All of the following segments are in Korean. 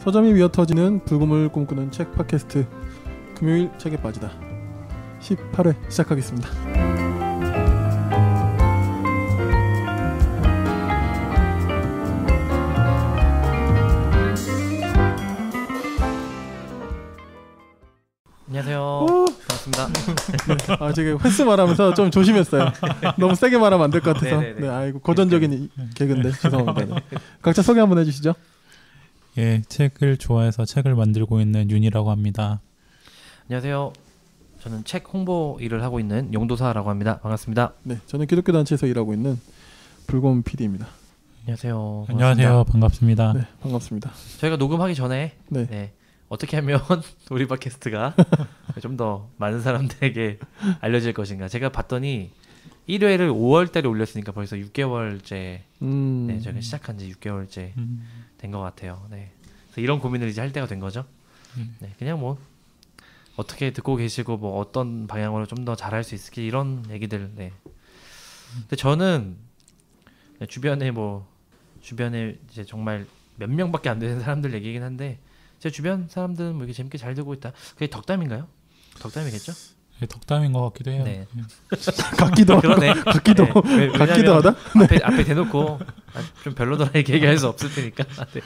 서점이 미어터지는 불금을 꿈꾸는 책 팟캐스트 금요일 책에 빠지다 18회 시작하겠습니다. 안녕하세요. 반갑습니다. 네, 아, 제가 횟수 말하면서 좀 조심했어요. 너무 세게 말하면 안 될 것 같아서. 네네네. 네, 아이고 고전적인 개그인데 죄송합니다. 네. 각자 소개 한번 해주시죠. 예, 책을 좋아해서 책을 만들고 있는 윤이라고 합니다. 안녕하세요. 저는 책 홍보 일을 하고 있는 용도사라고 합니다. 반갑습니다. 네, 저는 기독교 단체에서 일하고 있는 불곰 PD입니다. 안녕하세요. 안녕하세요. 반갑습니다. 네, 반갑습니다. 저희가 녹음하기 전에 네. 어떻게 하면 우리 팟캐스트가 좀 더 많은 사람들에게 알려질 것인가. 제가 봤더니 1회를 5월달에 올렸으니까 벌써 6개월째 네, 저희가 시작한 지 6개월째 된 것 같아요. 네. 그래서 이런 고민을 이제 할 때가 된 거죠. 네, 그냥 뭐 어떻게 듣고 계시고 뭐 어떤 방향으로 좀 더 잘할 수 있을지 이런 얘기들. 네. 근데 저는 주변에 이제 정말 몇 명밖에 안 되는 사람들 얘기긴 한데 제 주변 사람들은 뭐 이렇게 재밌게 잘 듣고 있다. 그게 덕담인가요? 덕담이겠죠? 예, 덕담인 것 같기도 해요. 네. 같기도 하다. 그러네. 같기도 네. 같기도 하다. 앞에 대놓고 좀 별로더라 이렇게 얘기할 수 없을 테니까. 네.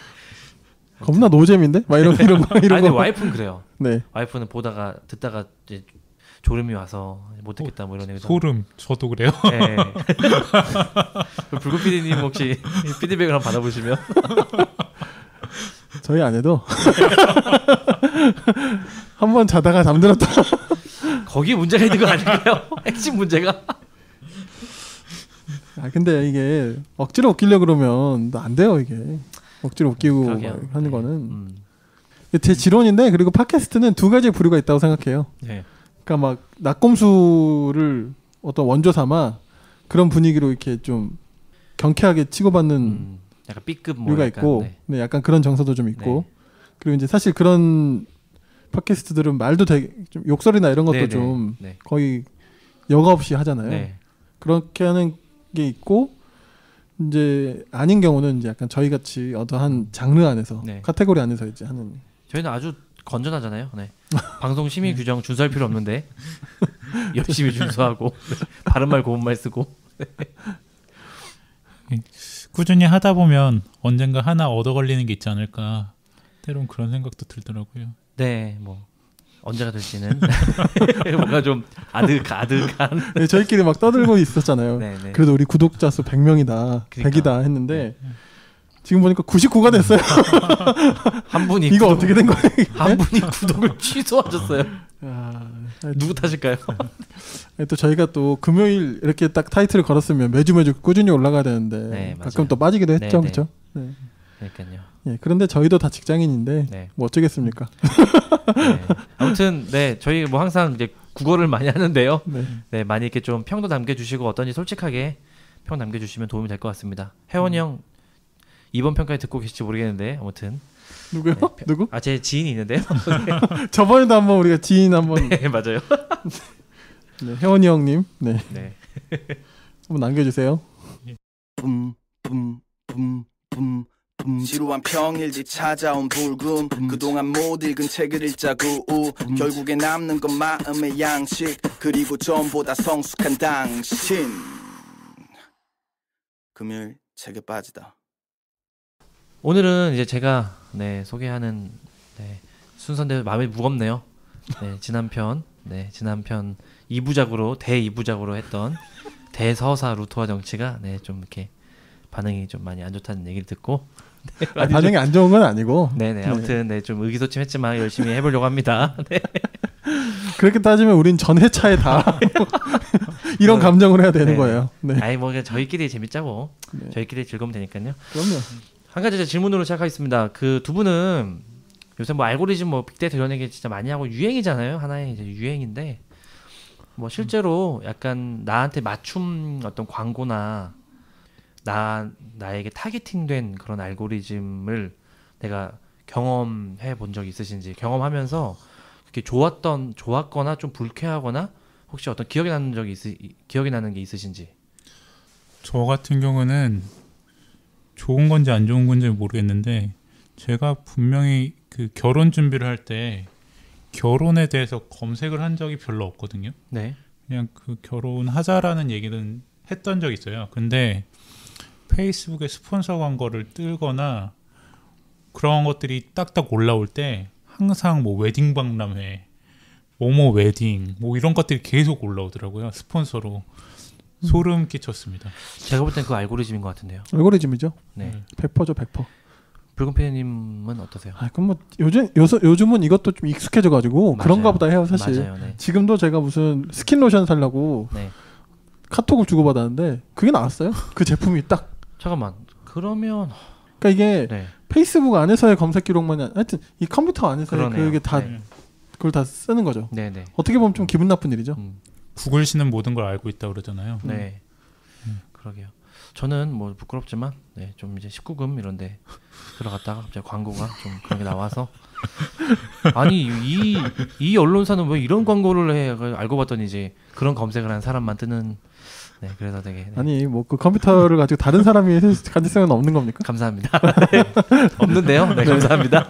겁나 노잼인데? 막 이런 거. 아니 근데 와이프는 그래요. 네. 와이프는 듣다가 이제 졸음이 와서 못 듣겠다 뭐 이런 얘기. 소름. 저도 그래요. 네. 불금 PD님 혹시 피드백을 한번 받아보시면. 저희 아내도 한번 자다가 잠들었다. 거기 문제가 있는 거 아닐까요? 핵심 문제가. 아 근데 이게 억지로 웃기려 그러면 안 돼요 이게. 억지로 웃기고 하는 거는. 제 지론인데 그리고 팟캐스트는 두 가지 부류가 있다고 생각해요. 네. 그러니까 막 낙곰수를 어떤 원조 삼아 그런 분위기로 이렇게 좀 경쾌하게 치고받는 약간 B급 뭐 류가 약간, 있고, 네, 약간 그런 정서도 좀 있고, 그리고 이제 사실 그런 팟캐스트들은 말도 되게 좀 욕설이나 이런 것도 좀 거의 여과 없이 하잖아요. 네. 그렇게 하는 게 있고, 이제 아닌 경우는 이제 약간 저희 같이 어떠한 장르 안에서 카테고리 안에서 이제 하는. 저희는 아주 건전하잖아요. 네. 방송 심의 규정 준수할 필요 없는데 열심히 준수하고 바른 말 고운 말 쓰고. 꾸준히 하다 보면 언젠가 하나 얻어 걸리는 게 있지 않을까. 때론 그런 생각도 들더라고요. 네, 뭐 언제가 될지는 뭔가 좀 아득한. 네, 저희끼리 막 떠들고 있었잖아요. 네네. 그래도 우리 구독자 수 100명이다, 100이다 했는데 지금 보니까 99가 됐어요. 한 분이 이거 어떻게 된 거예요? 한 분이 구독을 취소하셨어요. 누구 탓일까요? 또 저희가 또 금요일 이렇게 딱 타이틀을 걸었으면 매주 꾸준히 올라가야 되는데 가끔 또 빠지기도 했죠, 그렇죠? 네. 그러니까요. 예, 그런데 저희도 다 직장인인데 뭐 어쩌겠습니까? 아무튼 저희 뭐 항상 이제 국어를 많이 하는데요. 네, 많이 이렇게 좀 평도 남겨주시고 어떤지 솔직하게 평 남겨주시면 도움이 될 것 같습니다. 혜원이 형 이번 평가에 듣고 계실지 모르겠는데 아무튼. 누구요? 누구? 제 지인이 있는데요. 저번에도 한번 우리가 지인 한번. 네, 맞아요. 네, 혜원이 형님, 네. 한번 남겨주세요. 지루한 평일지 찾아온 불금 그동안 못 읽은 책을 읽자고 결국에 남는 건 마음의 양식 그리고 전보다 성숙한 당신. 금요일 책에 빠지다. 오늘은 이제 제가 소개하는 순서인데 마음이 무겁네요. 지난 편 2부작으로 대2부작으로 했던 대서사 루터와 정치가 좀 이렇게 반응이 좀 많이 안 좋다는 얘기를 듣고 반응이 안 좋은 건 아니고 아무튼 좀 의기소침했지만 열심히 해보려고 합니다. 그렇게 따지면 우린 전 회차에 다 이런 감정을 해야 되는 거예요. 아니 뭐 저희끼리 재밌자고 저희끼리 즐거우면 되니까요. 그럼요. 한 가지 질문으로 시작하겠습니다. 그 두 분은 요새 뭐 알고리즘 뭐 빅데이터 이런 얘기 진짜 많이 하고 유행이잖아요. 하나의 이제 유행인데 뭐 실제로 약간 나한테 맞춤 어떤 광고나 나에게 타겟팅된 그런 알고리즘을 내가 경험해 본 적 있으신지, 경험하면서 그렇게 좋았거나 좀 불쾌하거나 혹시 어떤 기억이 나는 게 있으신지. 저 같은 경우는 좋은 건지 안 좋은 건지 모르겠는데 제가 분명히 그 결혼 준비를 할 때 결혼에 대해서 검색을 한 적이 별로 없거든요. 네. 그냥 그 결혼하자라는 얘기는 했던 적이 있어요. 근데 페이스북에 스폰서 광고를 뜨거나 그런 것들이 딱딱 올라올 때 항상 뭐 웨딩 박람회, 모모 웨딩 뭐 이런 것들이 계속 올라오더라고요. 스폰서로. 소름 끼쳤습니다. 제가 볼 땐 그 알고리즘인 것 같은데요. 알고리즘이죠. 네. 100%죠, 100%. 붉은 PD님은 어떠세요? 그럼 뭐 요즘은 이것도 좀 익숙해져가지고 그런가 보다 해요, 사실. 맞아요, 네. 지금도 제가 무슨 스킨 로션 살려고 네. 카톡을 주고받았는데 그게 나왔어요. 그 제품이 딱. 잠깐만. 그러면 그러니까 이게 네. 페이스북 안에서의 검색 기록만이 하여튼 이 컴퓨터 안에서의 그게 다 그걸 다 쓰는 거죠. 네네. 어떻게 보면 좀 기분 나쁜 일이죠. 구글씨는 모든 걸 알고 있다 그러잖아요. 네. 그러게요. 저는 뭐 부끄럽지만 좀 이제 19금 이런데 들어갔다가 갑자기 광고가 좀 그런 게 나와서 아니 이 언론사는 왜 이런 광고를 해? 알고 봤더니 이제 그런 검색을 한 사람만 뜨는. 네, 그래서 되게 아니 뭐 그 컴퓨터를 가지고 다른 사람이 가질 생각은 없는 겁니까? 감사합니다. 네. 없는데요. 네, 감사합니다.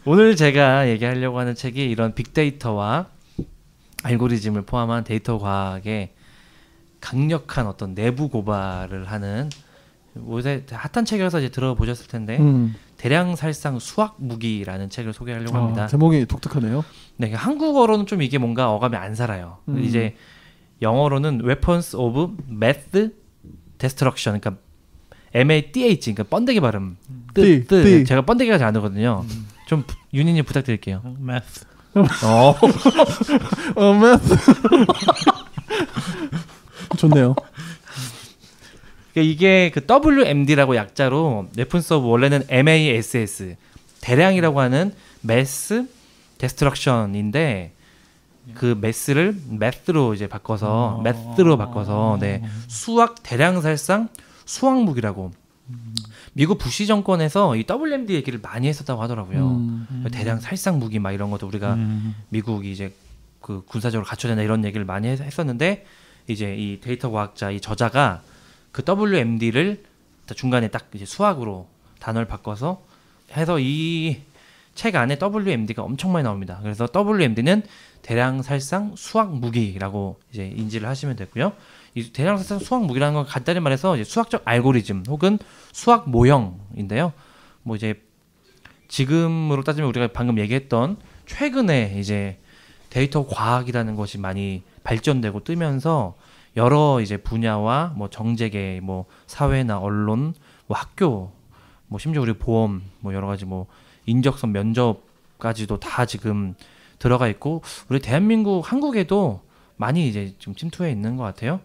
오늘 제가 얘기하려고 하는 책이 이런 빅데이터와 알고리즘을 포함한 데이터 과학의 강력한 어떤 내부 고발을 하는 요새 핫한 책이라서 이제 들어보셨을 텐데 대량살상 수학 무기라는 책을 소개하려고 합니다. 제목이 독특하네요. 네, 한국어로는 좀 이게 뭔가 어감이 안 살아요. 이제 영어로는 Weapons of Math Destruction, 그러니까 MATH, 그러니까 번데기 발음. 뜻. 제가 번데기가 잘 안 되거든요. 좀 윤희님 부탁드릴게요. Math. Math. 좋네요. 이게 그 WMD라고 약자로 Weapons of 원래는 MASS 대량이라고 하는 Mass Destruction인데 그 매스를 매스로 이제 바꿔서 네, 수학 대량살상 수학 무기라고 미국 부시 정권에서 이 WMD 얘기를 많이 했었다고 하더라고요. 대량살상 무기 막 이런 것도 우리가 미국이 이제 그 군사적으로 갖춰야 된다 이런 얘기를 많이 했었는데 이제 이 데이터 과학자 이 저자가 그 WMD를 중간에 딱 이제 수학으로 단어를 바꿔서 해서 이 책 안에 WMD가 엄청 많이 나옵니다. 그래서 WMD는 대량살상 수학 무기라고 이제 인지를 하시면 되고요. 이 대량살상 수학 무기라는 건 간단히 말해서 이제 수학적 알고리즘 혹은 수학 모형인데요. 뭐 이제 지금으로 따지면 우리가 방금 얘기했던 최근에 이제 데이터 과학이라는 것이 많이 발전되고 뜨면서 여러 이제 분야와 뭐 정재계, 뭐 사회나 언론, 뭐 학교, 뭐 심지어 우리 보험, 뭐 여러 가지 뭐 인적성 면접까지도 다 지금 들어가 있고 우리 대한민국 한국에도 많이 이제 좀 침투해 있는 것 같아요.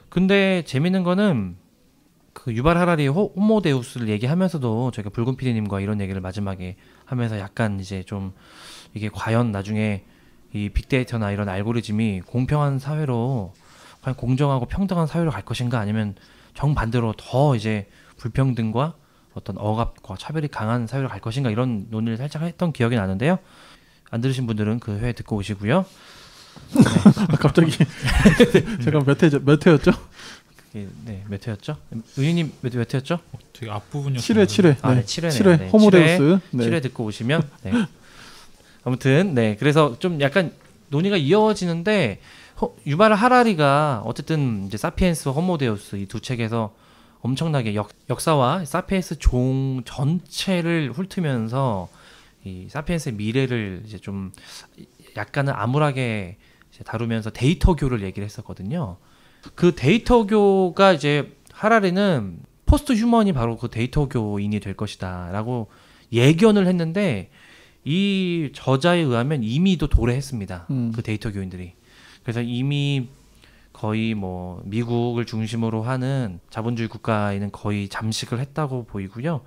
근데 재밌는 거는 그 유발 하라리 호모데우스를 얘기하면서도 저희가 붉은 PD님과 이런 얘기를 마지막에 하면서 약간 이제 좀 이게 과연 나중에 이 빅데이터나 이런 알고리즘이 공평한 사회로 과연 공정하고 평등한 사회로 갈 것인가 아니면 정반대로 더 이제 불평등과 어떤 억압과 차별이 강한 사회로 갈 것인가 이런 논의를 살짝 했던 기억이 나는데요. 안 들으신 분들은 그 회 듣고 오시고요. 네. 갑자기 제가 몇 회였죠? 네, 몇 회였죠? 의윤님 몇 회였죠? 되게 앞부분이었어요. 7회. 아, 네, 7회. 네, 호모데우스. 7회 듣고 오시면 네. 아무튼 네. 그래서 좀 약간 논의가 이어지는데 유발 하라리가 어쨌든 이제 사피엔스와 호모데우스 이 두 책에서 엄청나게 역사와 사피엔스 종 전체를 훑으면서 이 사피엔스의 미래를 이제 좀 약간은 암울하게 이제 다루면서 데이터교를 얘기를 했었거든요. 그 데이터교가 이제 하라리는 포스트 휴먼이 바로 그 데이터교인이 될 것이다라고 예견을 했는데 이 저자에 의하면 이미도 도래했습니다. 그 데이터교인들이. 그래서 이미 거의 뭐 미국을 중심으로 하는 자본주의 국가에는 거의 잠식을 했다고 보이고요.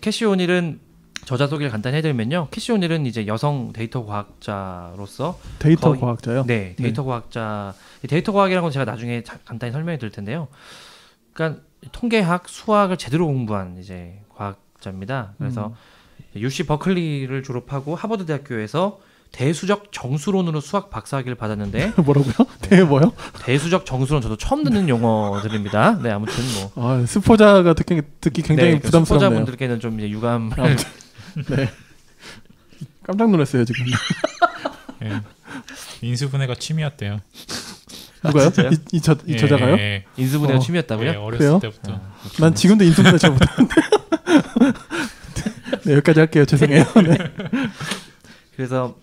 캐시 오닐은 저자 소개를 간단히 해드리면요. 캐시 오닐은 이제 여성 데이터 과학자로서 과학자요? 네, 데이터 과학자. 데이터 과학이라는 건 제가 나중에 간단히 설명해 드릴 텐데요. 그러니까 통계학, 수학을 제대로 공부한 이제 과학자입니다. 그래서 UC 버클리를 졸업하고 하버드 대학교에서 대수적 정수론으로 수학 박사학위를 받았는데 뭐라고요? 뭐요? 대수적 정수론 저도 처음 듣는 용어들입니다. 네, 아무튼 뭐 스포자가 듣기 굉장히 네, 부담스럽네요. 스포자분들께는 좀 이제 유감. 네. 깜짝 놀랐어요 지금. 네. 인수분해가 취미였대요. 누가요? 이 저자가요? 인수분해가 취미였다고요? 네, 어렸을 그래요? 때부터. 난 지금도 인수분해 잘 못하는데. 네, 여기까지 할게요. 죄송해요. 네. 그래서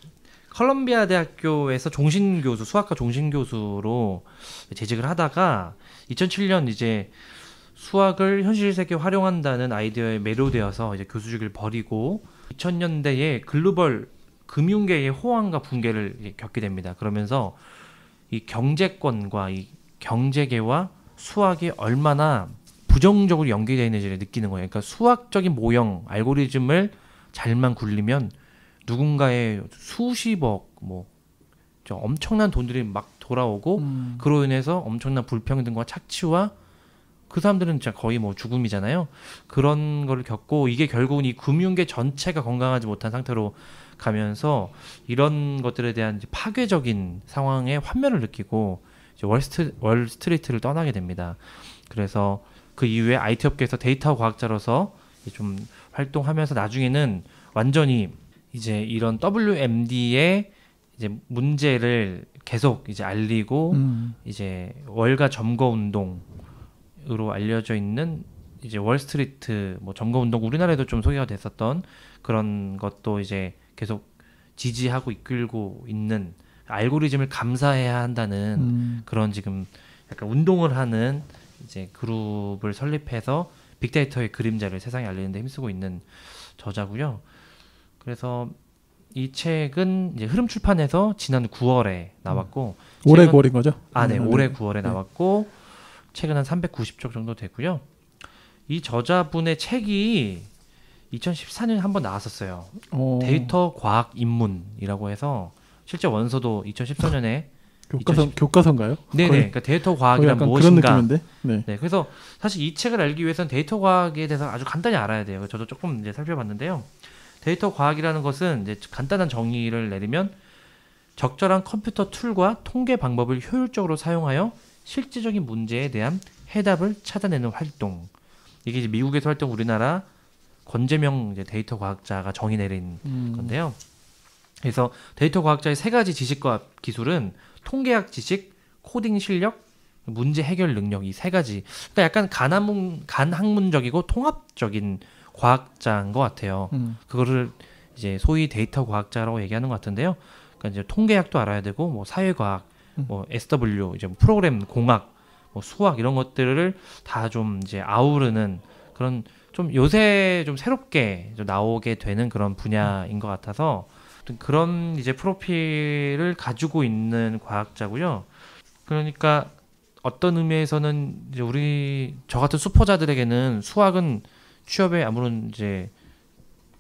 컬럼비아 대학교에서 종신교수, 수학과 종신교수로 재직을 하다가 2007년 이제 수학을 현실 세계에 활용한다는 아이디어에 매료되어서 이제 교수직을 버리고 2000년대에 글로벌 금융계의 호황과 붕괴를 겪게 됩니다. 그러면서 이 경제권과 이 경제계와 수학이 얼마나 부정적으로 연계되어 있는지를 느끼는 거예요. 그러니까 수학적인 모형, 알고리즘을 잘만 굴리면 누군가의 수십억, 엄청난 돈들이 막 돌아오고 그로 인해서 엄청난 불평등과 착취와 그 사람들은 진짜 거의 죽음이잖아요. 그런 거를 겪고 이게 결국은 이 금융계 전체가 건강하지 못한 상태로 가면서 이런 것들에 대한 이제 파괴적인 상황에 환멸을 느끼고 이제 월스트리트를 떠나게 됩니다. 그래서 그 이후에 IT 업계에서 데이터 과학자로서 좀 활동하면서 나중에는 완전히 이제 이런 WMD의 이제 문제를 계속 이제 알리고 이제 월가 점거 운동으로 알려져 있는 이제 월스트리트 점거 운동 우리나라에도 좀 소개가 됐었던 그런 것도 이제 계속 지지하고 이끌고 있는 알고리즘을 감사해야 한다는 그런 지금 약간 운동을 하는 이제 그룹을 설립해서 빅데이터의 그림자를 세상에 알리는 데 힘쓰고 있는 저자고요. 그래서 이 책은 이제 흐름 출판에서 지난 9월에 나왔고 올해 9월인 거죠? 네, 올해 9월에 나왔고 책은 한 390쪽 정도 되고요. 이 저자분의 책이 2014년에 한번 나왔었어요. 데이터 과학 입문이라고 해서 실제 원서도 2014년에 교과서인가요? 네네. 그러니까 데이터 과학이란 무엇인가. 그런 느낌인데. 네. 그래서 사실 이 책을 알기 위해서는 데이터 과학에 대해서 아주 간단히 알아야 돼요. 저도 조금 이제 살펴봤는데요. 데이터 과학이라는 것은 이제 간단한 정의를 내리면 적절한 컴퓨터 툴과 통계 방법을 효율적으로 사용하여 실질적인 문제에 대한 해답을 찾아내는 활동. 이게 이제 미국에서 활동 우리나라 권재명 이제 데이터 과학자가 정의 내린 건데요. 그래서 데이터 과학자의 세 가지 지식과 기술은 통계학 지식, 코딩 실력, 문제 해결 능력 이 세 가지. 그러니까 약간 간학문적이고 통합적인 과학자인 것 같아요. 그거를 이제 소위 데이터 과학자라고 얘기하는 것 같은데요. 그러니까 이제 통계학도 알아야 되고 사회과학, SW 이제 프로그램 공학, 수학 이런 것들을 다 좀 이제 아우르는 그런 좀 요새 좀 새롭게 좀 나오게 되는 그런 분야인 것 같아서 그런 이제 프로필을 가지고 있는 과학자고요. 그러니까 어떤 의미에서는 이제 저 같은 수포자들에게는 수학은 취업에 아무런 이제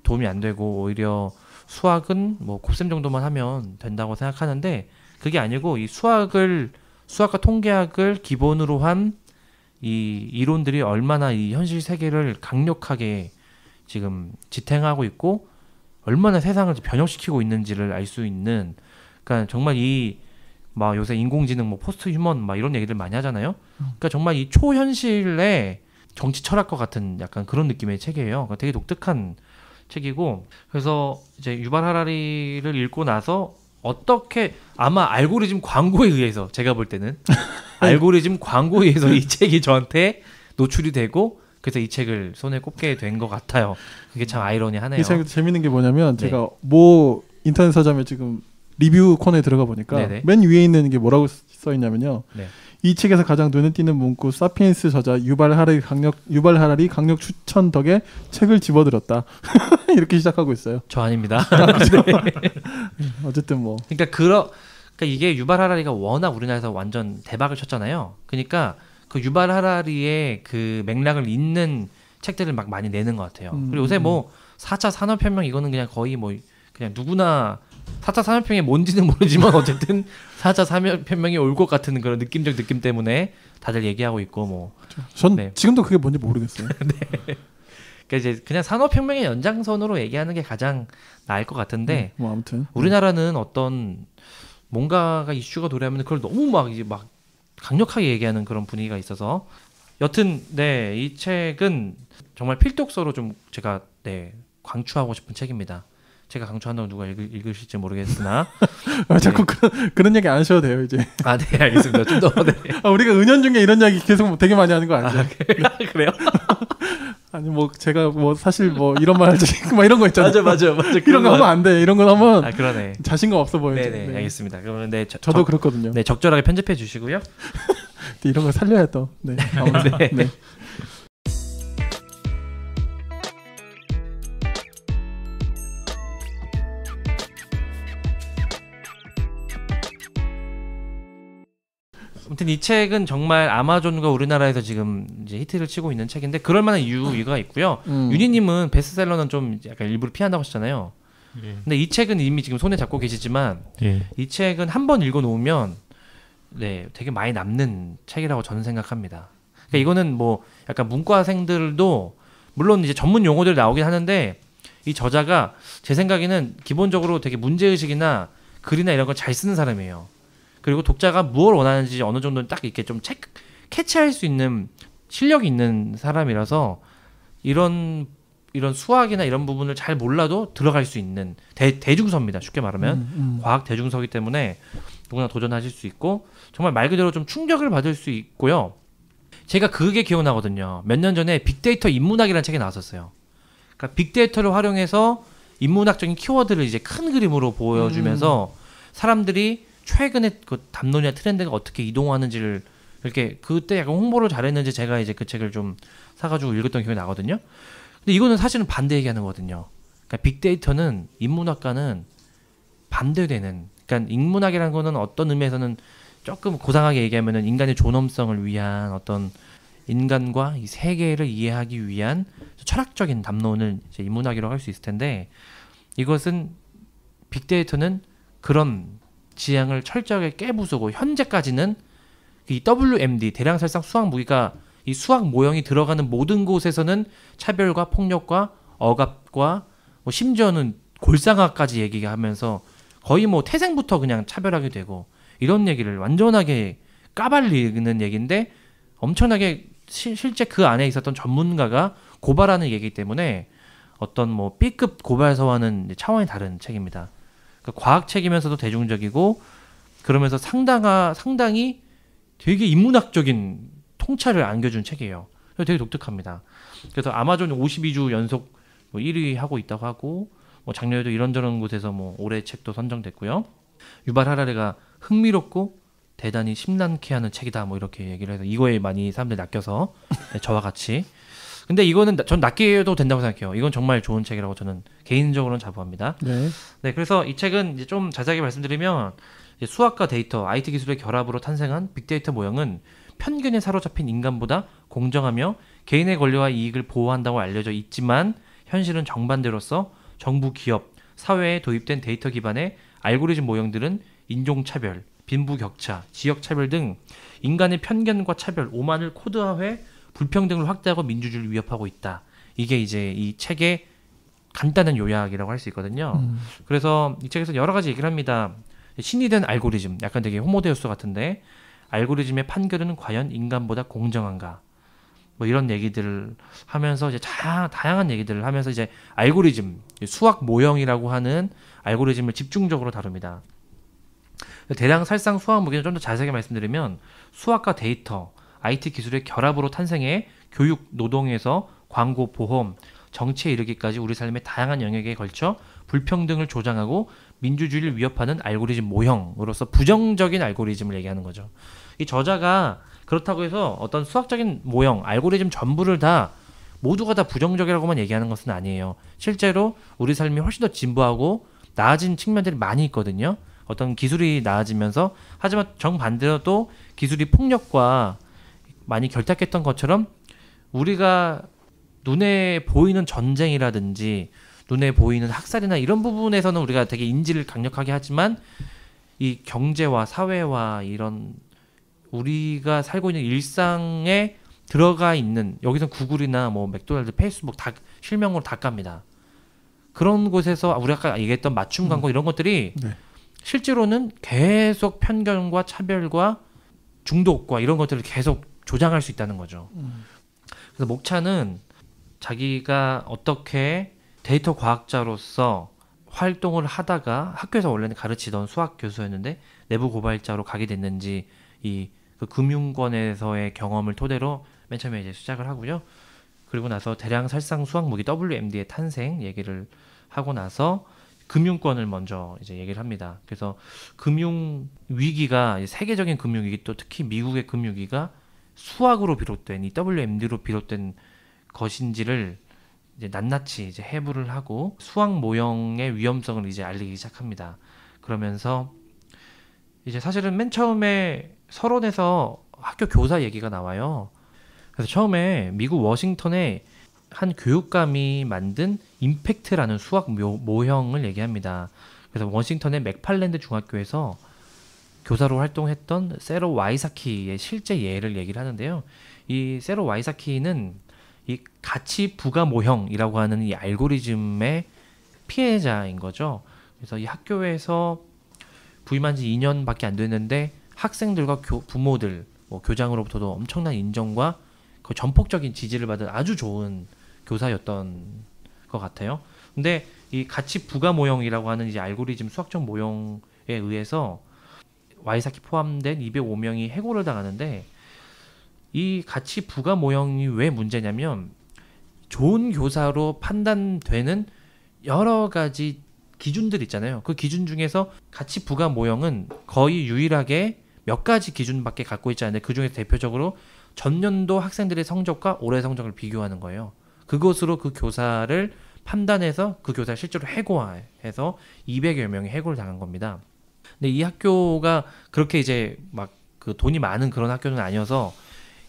도움이 안 되고 오히려 수학은 곱셈 정도만 하면 된다고 생각하는데 그게 아니고 이 수학과 통계학을 기본으로 한 이 이론들이 얼마나 이 현실 세계를 강력하게 지금 지탱하고 있고 얼마나 세상을 변형시키고 있는지를 알 수 있는 그러니까 정말 요새 인공지능 포스트 휴먼 이런 얘기들 많이 하잖아요. 그러니까 정말 이 초현실의 정치 철학과 같은 약간 그런 느낌의 책이에요. 그러니까 되게 독특한 책이고 그래서 이제 유발 하라리를 읽고 나서 어떻게 아마 알고리즘 광고에 의해서 제가 볼 때는 알고리즘 광고에 의해서 이 책이 저한테 노출이 되고 그래서 이 책을 손에 꼽게 된 것 같아요. 그게 참 아이러니하네요. 이 책도 재밌는 게 뭐냐면 네. 제가 인터넷 서점에 지금 리뷰 코너에 들어가 보니까 네네. 맨 위에 있는 게 뭐라고 써 있냐면요. 네. 이 책에서 가장 눈에 띄는 문구 사피엔스 저자 유발 하라리 강력 추천 덕에 책을 집어들었다. 이렇게 시작하고 있어요. 저 아닙니다. 네. 어쨌든 그러니까 이게 유발 하라리가 워낙 우리나라에서 완전 대박을 쳤잖아요. 그러니까 그 유발 하라리의 그 맥락을 잇는 책들을 막 많이 내는 것 같아요. 그리고 요새 4차 산업혁명 이거는 그냥 거의 그냥 누구나 4차 산업혁명이 뭔지는 모르지만 어쨌든 4차 산업혁명이 올 것 같은 그런 느낌적 느낌 때문에 다들 얘기하고 있고 전 지금도 그게 뭔지 모르겠어요. 네. 그러니까 이제 그냥 산업혁명의 연장선으로 얘기하는 게 가장 나을 것 같은데 뭐 아무튼 우리나라는 어떤 뭔가가 이슈가 도래하면 그걸 너무 막 이제 막 강력하게 얘기하는 그런 분위기가 있어서 여튼 네, 이 책은 정말 필독서로 좀 제가 네, 강추하고 싶은 책입니다. 제가 강추한다고 누가 읽으실지 모르겠으나 자꾸 그런 얘기 안 하셔도 돼요 이제. 아, 네, 알겠습니다. 좀 더. 네. 우리가 은연중에 이런 이야기 계속 되게 많이 하는 거 아니죠? 그래요? 아니 뭐 제가 뭐 사실 뭐 이런 말 하지 막 이런 거 있잖아요. 맞아. 이런 거 하면 안 돼. 이런 거 하면 그러네. 자신감 없어 보여요. 네, 알겠습니다. 그러면 네, 저도 그렇거든요. 네, 적절하게 편집해 주시고요. 이런 거 살려야 또. 네. 아무튼 네. 네. 아무튼 이 책은 정말 아마존과 우리나라에서 지금 이제 히트를 치고 있는 책인데 그럴 만한 이유가 있고요. 윤희님은 베스트셀러는 좀 약간 일부러 피한다고 하셨잖아요. 예. 근데 이 책은 이미 지금 손에 잡고 계시지만 예. 이 책은 한번 읽어놓으면 네 되게 많이 남는 책이라고 저는 생각합니다. 그러니까 이거는 뭐 약간 문과생들도 물론 이제 전문 용어들이 나오긴 하는데 이 저자가 제 생각에는 기본적으로 되게 문제의식이나 글이나 이런 걸 잘 쓰는 사람이에요. 그리고 독자가 무엇을 원하는지 어느 정도는 딱 이렇게 좀 캐치할 수 있는 실력이 있는 사람이라서 이런 수학이나 이런 부분을 잘 몰라도 들어갈 수 있는 대중서입니다. 쉽게 말하면 과학 대중서이기 때문에 누구나 도전하실 수 있고 정말 말 그대로 좀 충격을 받을 수 있고요. 제가 그게 기억나거든요. 몇 년 전에 빅데이터 인문학이라는 책이 나왔었어요. 그러니까 빅데이터를 활용해서 인문학적인 키워드를 이제 큰 그림으로 보여주면서 사람들이 최근에 그 담론이나 트렌드가 어떻게 이동하는지를 이렇게 그때 약간 홍보를 잘했는지 제가 이제 그 책을 좀 사가지고 읽었던 기억이 나거든요. 근데 이거는 사실은 반대 얘기하는 거거든요. 그러니까 빅데이터는 인문학과는 반대되는. 그러니까 인문학이라는 거는 어떤 의미에서는 조금 고상하게 얘기하면은 인간의 존엄성을 위한 어떤 인간과 이 세계를 이해하기 위한 철학적인 담론을 이제 인문학이라고 할 수 있을 텐데 이것은 빅데이터는 그런 지향을 철저하게 깨부수고 현재까지는 이 WMD 대량살상 수학 무기가 이 수학 모형이 들어가는 모든 곳에서는 차별과 폭력과 억압과 뭐 심지어는 골상학까지 얘기하면서 거의 뭐 태생부터 그냥 차별하게 되고 이런 얘기를 완전하게 까발리는 얘기인데 엄청나게 실제 그 안에 있었던 전문가가 고발하는 얘기이기 때문에 어떤 뭐 B급 고발서와는 차원이 다른 책입니다. 그러니까 과학책이면서도 대중적이고 그러면서 상당히 되게 인문학적인 통찰을 안겨준 책이에요. 되게 독특합니다. 그래서 아마존 52주 연속 뭐 1위 하고 있다고 하고 뭐 작년에도 이런저런 곳에서 뭐 올해 책도 선정됐고요. 유발 하라리가 흥미롭고 대단히 심란케 하는 책이다 뭐 이렇게 얘기를 해서 이거에 많이 사람들이 낚여서 네, 저와 같이 근데 이거는 전 낚여도 된다고 생각해요. 이건 정말 좋은 책이라고 저는 개인적으로는 자부합니다. 네, 그래서 이 책은 이제 좀 자세하게 말씀드리면 이제 수학과 데이터, IT 기술의 결합으로 탄생한 빅데이터 모형은 편견에 사로잡힌 인간보다 공정하며 개인의 권리와 이익을 보호한다고 알려져 있지만 현실은 정반대로서 정부, 기업, 사회에 도입된 데이터 기반의 알고리즘 모형들은 인종차별, 빈부격차, 지역차별 등 인간의 편견과 차별, 오만을 코드화해 불평등을 확대하고 민주주의를 위협하고 있다. 이게 이제 이 책의 간단한 요약이라고 할 수 있거든요. 그래서 이 책에서 여러 가지 얘기를 합니다. 신이 된 알고리즘, 약간 되게 호모데우스 같은데 알고리즘의 판결은 과연 인간보다 공정한가? 뭐 이런 얘기들을 하면서 이제 다양한 얘기들을 하면서 이제 알고리즘, 수학 모형이라고 하는 알고리즘을 집중적으로 다룹니다. 대량살상 수학 무기는 좀 더 자세하게 말씀드리면 수학과 데이터, IT 기술의 결합으로 탄생해 교육, 노동에서 광고, 보험, 정치에 이르기까지 우리 삶의 다양한 영역에 걸쳐 불평등을 조장하고 민주주의를 위협하는 알고리즘 모형으로서 부정적인 알고리즘을 얘기하는 거죠. 이 저자가 그렇다고 해서 어떤 수학적인 모형, 알고리즘 전부를 모두가 다 부정적이라고만 얘기하는 것은 아니에요. 실제로 우리 삶이 훨씬 더 진보하고 나아진 측면들이 많이 있거든요. 어떤 기술이 나아지면서 하지만 정반대로 또 기술이 폭력과 많이 결탁했던 것처럼 우리가 눈에 보이는 전쟁이라든지 눈에 보이는 학살이나 이런 부분에서는 우리가 되게 인지를 강력하게 하지만 이 경제와 사회와 이런 우리가 살고 있는 일상의 들어가 있는 여기서 구글이나 뭐 맥도날드, 페이스북 다 실명으로 다 깝니다. 그런 곳에서 우리가 아까 얘기했던 맞춤 광고 이런 것들이 네. 실제로는 계속 편견과 차별과 중독과 이런 것들을 계속 조장할 수 있다는 거죠. 그래서 목차는 자기가 어떻게 데이터 과학자로서 활동을 하다가 학교에서 원래는 가르치던 수학 교수였는데 내부 고발자로 가게 됐는지 그 금융권에서의 경험을 토대로 맨 처음에 이제 시작을 하고요. 그리고 나서 대량 살상 수학 무기 WMD의 탄생 얘기를 하고 나서 금융권을 먼저 이제 얘기를 합니다. 그래서 금융 위기가 세계적인 금융 위기 또 특히 미국의 금융 위기가 수학으로 비롯된 이 WMD로 비롯된 것인지를 이제 낱낱이 이제 해부를 하고 수학 모형의 위험성을 이제 알리기 시작합니다. 그러면서 이제 사실은 맨 처음에 서론에서 학교 교사 얘기가 나와요. 그래서 처음에 미국 워싱턴에 한 교육감이 만든 임팩트라는 수학 모형을 얘기합니다. 그래서 워싱턴의 맥팔랜드 중학교에서 교사로 활동했던 세로 와이사키의 실제 예를 얘기를 하는데요. 이 세로 와이사키는 이 가치 부가 모형이라고 하는 이 알고리즘의 피해자인 거죠. 그래서 이 학교에서 부임한 지 2년밖에 안 됐는데 학생들과 부모들, 뭐 교장으로부터도 엄청난 인정과 그 전폭적인 지지를 받은 아주 좋은 교사였던 것 같아요. 근데 이 가치 부가 모형이라고 하는 이제 알고리즘 수학적 모형에 의해서 와이사키 포함된 205명이 해고를 당하는데 이 가치 부가 모형이 왜 문제냐면 좋은 교사로 판단되는 여러 가지 기준들 있잖아요. 그 기준 중에서 가치 부가 모형은 거의 유일하게 몇 가지 기준밖에 갖고 있지 않은데 그 중에서 대표적으로 전년도 학생들의 성적과 올해 성적을 비교하는 거예요. 그것으로 그 교사를 판단해서 그 교사를 실제로 해고해서 200여 명이 해고를 당한 겁니다. 근데 이 학교가 그렇게 이제 막 그 돈이 많은 그런 학교는 아니어서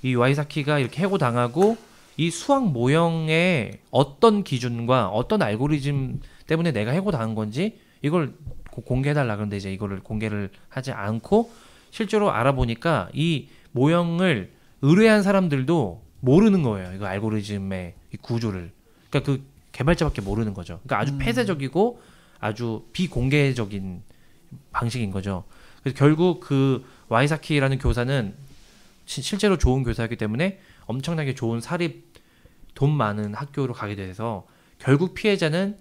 이 와이사키가 이렇게 해고당하고 이 수학 모형의 어떤 기준과 어떤 알고리즘 때문에 내가 해고당한 건지 이걸 공개해달라 그런데 이제 이거를 공개를 하지 않고 실제로 알아보니까 이 모형을 의뢰한 사람들도 모르는 거예요. 이거 알고리즘의 이 구조를. 그러니까 그 개발자밖에 모르는 거죠. 그러니까 아주 폐쇄적이고 아주 비공개적인 방식인 거죠. 그래서 결국 그 와이사키라는 교사는 실제로 좋은 교사이기 때문에 엄청나게 좋은 사립 돈 많은 학교로 가게 돼서 결국 피해자는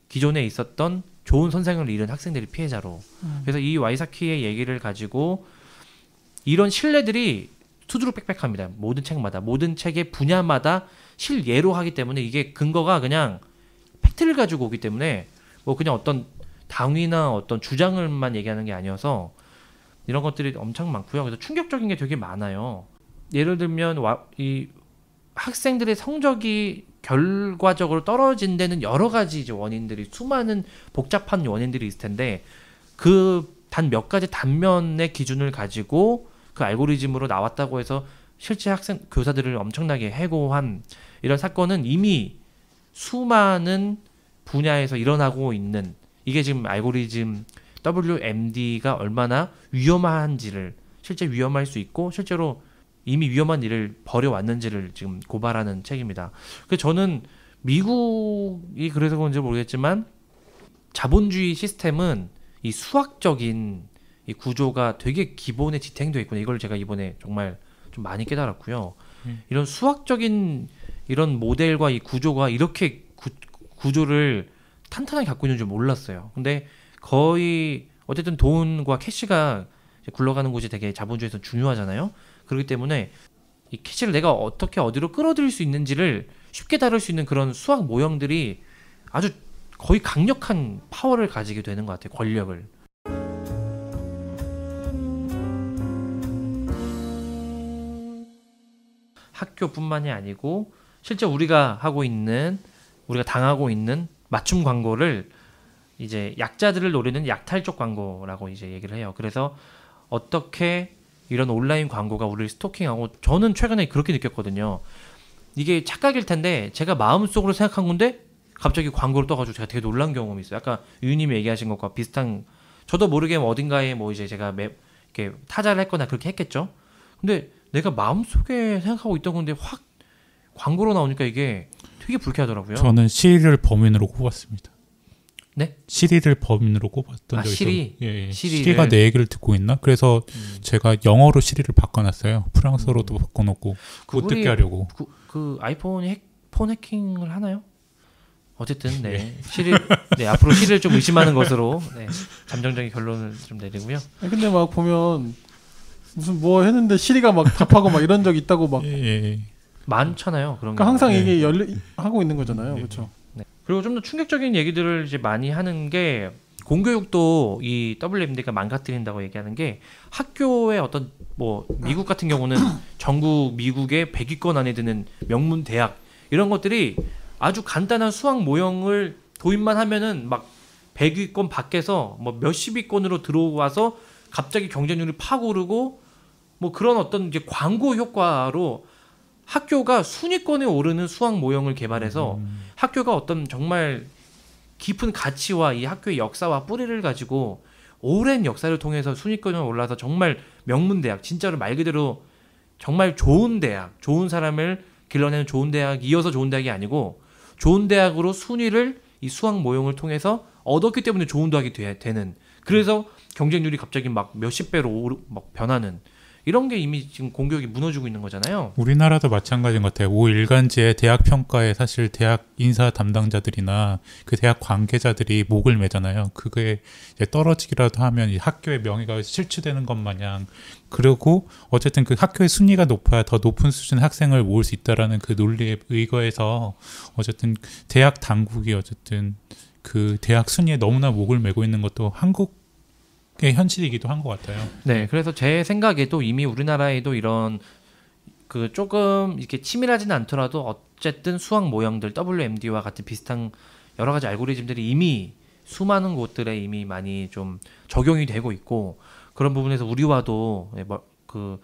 기존에 있었던 좋은 선생을 잃은 학생들이 피해자로. 그래서 이 와이사키의 얘기를 가지고 이런 신뢰들이 투두룩 빽빽합니다. 모든 책마다 모든 책의 분야마다 실예로 하기 때문에 이게 근거가 그냥 팩트를 가지고 오기 때문에 뭐 그냥 어떤 당위나 어떤 주장을만 얘기하는 게 아니어서 이런 것들이 엄청 많고요. 그래서 충격적인 게 되게 많아요. 예를 들면 이 학생들의 성적이 결과적으로 떨어진 데는 여러 가지 이제 원인들이 수많은 복잡한 원인들이 있을 텐데 그 단 몇 가지 단면의 기준을 가지고 그 알고리즘으로 나왔다고 해서 실제 학생 교사들을 엄청나게 해고한 이런 사건은 이미 수많은 분야에서 일어나고 있는 이게 지금 알고리즘 WMD가 얼마나 위험한지를 실제 위험할 수 있고 실제로 이미 위험한 일을 벌여왔는지를 지금 고발하는 책입니다. 그래서 저는 미국이 그래서 그런지 모르겠지만 자본주의 시스템은 이 수학적인 이 구조가 되게 기본에 지탱되어 있구나. 이걸 제가 이번에 정말 좀 많이 깨달았고요. 이런 수학적인 이런 모델과 이 구조가 이렇게 구조를 탄탄하게 갖고 있는 줄 몰랐어요. 근데 거의 어쨌든 돈과 캐시가 굴러가는 곳이 되게 자본주의에서 중요하잖아요. 그렇기 때문에 이 캐시를 내가 어떻게 어디로 끌어들일 수 있는지를 쉽게 다룰 수 있는 그런 수학 모형들이 아주 거의 강력한 파워를 가지게 되는 것 같아요. 권력을. 학교뿐만이 아니고 실제 우리가 당하고 있는 맞춤 광고를 이제 약자들을 노리는 약탈적 광고라고 이제 얘기를 해요. 그래서 어떻게 이런 온라인 광고가 우리를 스토킹하고 저는 최근에 그렇게 느꼈거든요. 이게 착각일 텐데 제가 마음속으로 생각한 건데 갑자기 광고를 떠가지고 제가 되게 놀란 경험이 있어요. 아까 유님이 얘기하신 것과 비슷한 저도 모르게 어딘가에 뭐 이제 제가 이렇게 타자를 했거나 그렇게 했겠죠. 근데 내가 마음속에 생각하고 있던 건데 확 광고로 나오니까 이게 되게 불쾌하더라고요. 저는 시리를 범인으로 꼽았습니다. 네? 시리를 범인으로 꼽았던 적이 시리? 있어요. 예, 시리를. 시리가 내 얘기를 듣고 있나? 그래서 제가 영어로 시리를 바꿔놨어요. 프랑스어로도 바꿔놓고 못 듣게 하려고. 그 아이폰이 폰 해킹을 하나요? 어쨌든 네 시리 네 앞으로 시리를 좀 의심하는 것으로 네, 잠정적인 결론을 좀 내리고요. 근데 막 보면 무슨 뭐 했는데 시리가 막 답하고 막 이런 적 있다고 막 많잖아요. 그런 그러니까 항상 이게 하고 있는 거잖아요. 그렇죠. 네. 그리고 좀 더 충격적인 얘기들을 이제 많이 하는 게 공교육도 이 WMD가 망가뜨린다고 얘기하는 게 학교의 어떤 뭐 미국 같은 경우는 전국 미국의 100위권 안에 드는 명문 대학 이런 것들이 아주 간단한 수학 모형을 도입만 하면은 막 100위권 밖에서 뭐 몇십위권으로 들어와서 갑자기 경쟁률이 팍 오르고 뭐 그런 어떤 이제 광고 효과로 학교가 순위권에 오르는 수학 모형을 개발해서 학교가 어떤 정말 깊은 가치와 이 학교의 역사와 뿌리를 가지고 오랜 역사를 통해서 순위권에 올라서 정말 명문 대학, 진짜로 말 그대로 정말 좋은 대학, 좋은 사람을 길러내는 좋은 대학, 이어서 좋은 대학이 아니고 좋은 대학으로 순위를 이 수학 모형을 통해서 얻었기 때문에 좋은 대학이 되는, 그래서 경쟁률이 갑자기 막 몇십 배로 막 변하는, 이런 게 이미 지금 공교육이 무너지고 있는 거잖아요. 우리나라도 마찬가지인 것 같아요. 오 일간지의 대학 평가에 사실 대학 인사 담당자들이나 그 대학 관계자들이 목을 매잖아요. 그게 이제 떨어지기라도 하면 이 학교의 명예가 실추되는 것 마냥. 그리고 어쨌든 그 학교의 순위가 높아야 더 높은 수준의 학생을 모을 수 있다라는 그 논리에 의거해서 어쨌든 대학 당국이 어쨌든 그 대학 순위에 너무나 목을 매고 있는 것도 한국의 현실이기도 한 것 같아요. 네, 그래서 제 생각에도 이미 우리나라에도 이런 그 조금 이렇게 치밀하지는 않더라도 어쨌든 수학 모형들, WMD와 같은 비슷한 여러 가지 알고리즘들이 이미 수많은 곳들에 이미 많이 좀 적용이 되고 있고, 그런 부분에서 우리와도 그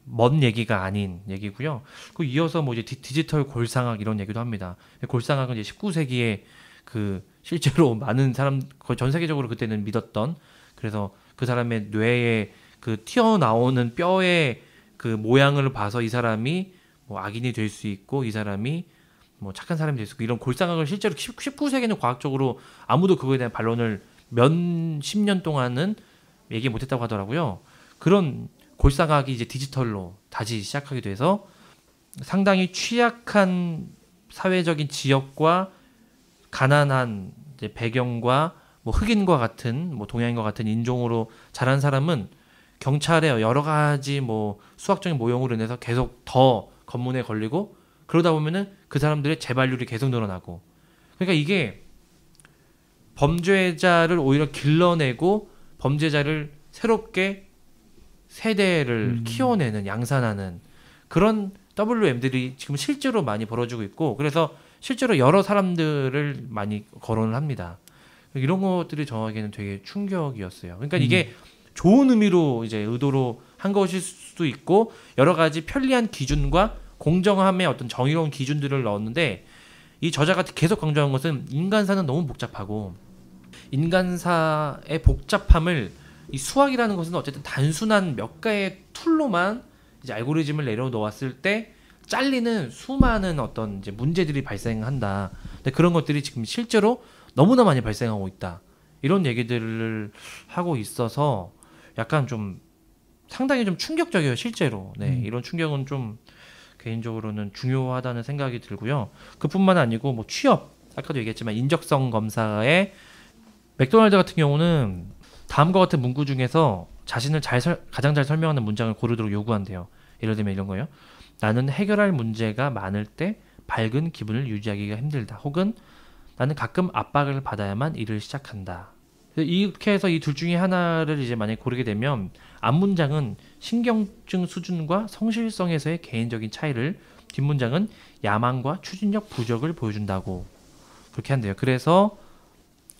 먼 얘기가 아닌 얘기고요. 그 이어서 뭐 이제 디지털 골상학 이런 얘기도 합니다. 골상학은 이제 19세기에 그 실제로 많은 사람, 거의 전 세계적으로 그때는 믿었던, 그래서 그 사람의 뇌에 그 튀어나오는 뼈의 그 모양을 봐서 이 사람이 뭐 악인이 될 수 있고 이 사람이 뭐 착한 사람이 될 수 있고, 이런 골상학을 실제로 19세기에는 과학적으로 아무도 그거에 대한 반론을 몇십 년 동안은 얘기 못했다고 하더라고요. 그런 골상학이 이제 디지털로 다시 시작하게 돼서 상당히 취약한 사회적인 지역과 가난한 이제 배경과 뭐 흑인과 같은 뭐 동양인과 같은 인종으로 자란 사람은 경찰에 여러 가지 뭐 수학적인 모형으로 인해서 계속 더 검문에 걸리고, 그러다 보면은 그 사람들의 재발률이 계속 늘어나고, 그러니까 이게 범죄자를 오히려 길러내고 범죄자를 새롭게 세대를 키워내는, 양산하는 그런 WM들이 지금 실제로 많이 벌어지고 있고, 그래서 실제로 여러 사람들을 많이 거론을 합니다. 이런 것들이 저에게는 되게 충격이었어요. 그러니까 이게 좋은 의미로 이제 의도로 한 것일 수도 있고, 여러 가지 편리한 기준과 공정함의 어떤 정의로운 기준들을 넣었는데, 이 저자가 계속 강조한 것은 인간사는 너무 복잡하고, 인간사의 복잡함을 이 수학이라는 것은 어쨌든 단순한 몇 가의 툴로만 이제 알고리즘을 내려놓았을 때 잘리는 수많은 어떤 이제 문제들이 발생한다. 근데 그런 것들이 지금 실제로 너무나 많이 발생하고 있다. 이런 얘기들을 하고 있어서 약간 좀 상당히 좀 충격적이에요, 실제로. 네, 이런 충격은 좀 개인적으로는 중요하다는 생각이 들고요. 그뿐만 아니고 뭐 취업, 아까도 얘기했지만 인적성 검사에 맥도날드 같은 경우는 다음과 같은 문구 중에서 자신을 가장 잘 설명하는 문장을 고르도록 요구한대요. 예를 들면 이런 거예요. 나는 해결할 문제가 많을 때 밝은 기분을 유지하기가 힘들다. 혹은 나는 가끔 압박을 받아야만 일을 시작한다. 이렇게 해서 이 둘 중에 하나를 이제 만약에 고르게 되면 앞문장은 신경증 수준과 성실성에서의 개인적인 차이를, 뒷문장은 야망과 추진력 부족을 보여준다고 그렇게 한대요. 그래서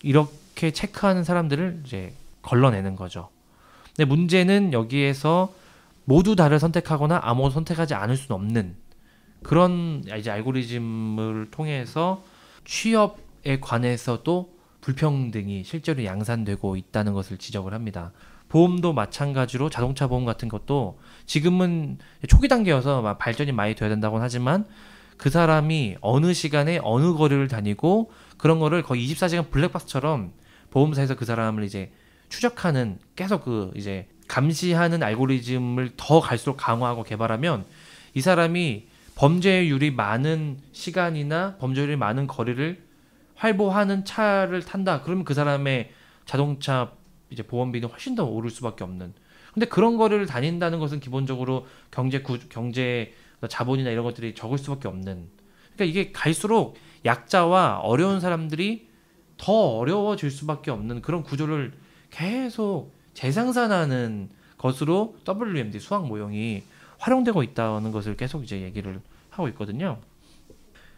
이렇게 체크하는 사람들을 이제 걸러내는 거죠. 근데 문제는 여기에서 모두 다를 선택하거나 아무것도 선택하지 않을 수는 없는 그런 이제 알고리즘을 통해서 취업에 관해서도 불평등이 실제로 양산되고 있다는 것을 지적을 합니다. 보험도 마찬가지로 자동차 보험 같은 것도 지금은 초기 단계여서 발전이 많이 돼야 된다고는 하지만 그 사람이 어느 시간에 어느 거리를 다니고 그런 거를 거의 24시간 블랙박스처럼 보험사에서 그 사람을 이제 추적하는 계속 그 이제 감시하는 알고리즘을 더 갈수록 강화하고 개발하면 이 사람이 범죄율이 많은 시간이나 범죄율이 많은 거리를 활보하는 차를 탄다. 그러면 그 사람의 자동차 이제 보험비는 훨씬 더 오를 수밖에 없는. 근데 그런 거리를 다닌다는 것은 기본적으로 경제 자본이나 이런 것들이 적을 수밖에 없는. 그러니까 이게 갈수록 약자와 어려운 사람들이 더 어려워질 수밖에 없는 그런 구조를 계속 재생산하는 것으로 WMD 수학 모형이 활용되고 있다는 것을 계속 이제 얘기를 하고 있거든요.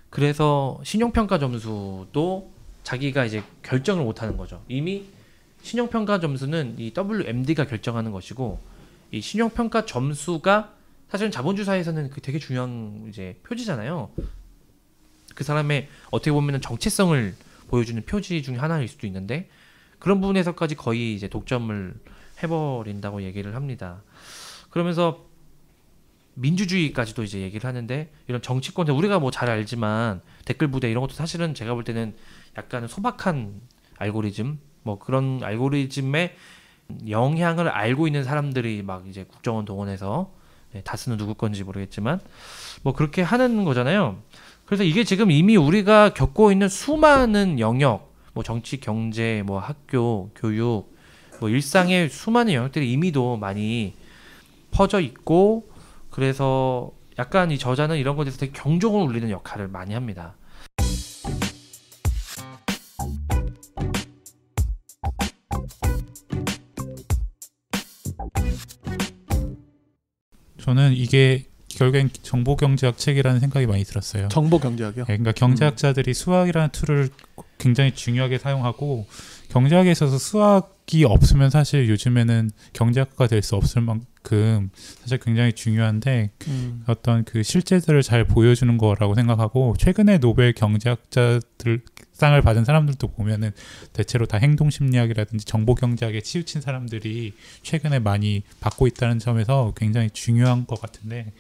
그래서 신용평가 점수도 자기가 이제 결정을 못하는 거죠. 이미 신용평가 점수는 이 WMD가 결정하는 것이고, 이 신용평가 점수가 사실은 자본주의 사회에서는 그 되게 중요한 이제 표지잖아요. 그 사람의 어떻게 보면은 정체성을 보여주는 표지 중에 하나일 수도 있는데, 그런 부분에서까지 거의 이제 독점을 해버린다고 얘기를 합니다. 그러면서 민주주의까지도 이제 얘기를 하는데, 이런 정치권, 우리가 뭐 잘 알지만 댓글 부대 이런 것도 사실은 제가 볼 때는 약간 소박한 알고리즘, 뭐 그런 알고리즘의 영향을 알고 있는 사람들이 막 이제 국정원 동원해서, 다수는 누구 건지 모르겠지만 뭐 그렇게 하는 거잖아요. 그래서 이게 지금 이미 우리가 겪고 있는 수많은 영역, 뭐 정치, 경제, 뭐 학교, 교육, 뭐 일상의 수많은 영역들이 이미도 많이 퍼져 있고, 그래서 약간 이 저자는 이런 것에 대해서 되게 경종을 울리는 역할을 많이 합니다. 저는 이게 결국엔 정보경제학 책이라는 생각이 많이 들었어요. 정보경제학이요? 네, 그러니까 경제학자들이 수학이라는 툴을 굉장히 중요하게 사용하고, 경제학에 있어서 수학이 없으면 사실 요즘에는 경제학과가 될 수 없을 만큼 사실 굉장히 중요한데, 어떤 그 실제들을 잘 보여주는 거라고 생각하고, 최근에 노벨 경제학자들 상을 받은 사람들도 보면은 대체로 다 행동심리학이라든지 정보경제학에 치우친 사람들이 최근에 많이 받고 있다는 점에서 굉장히 중요한 것 같은데,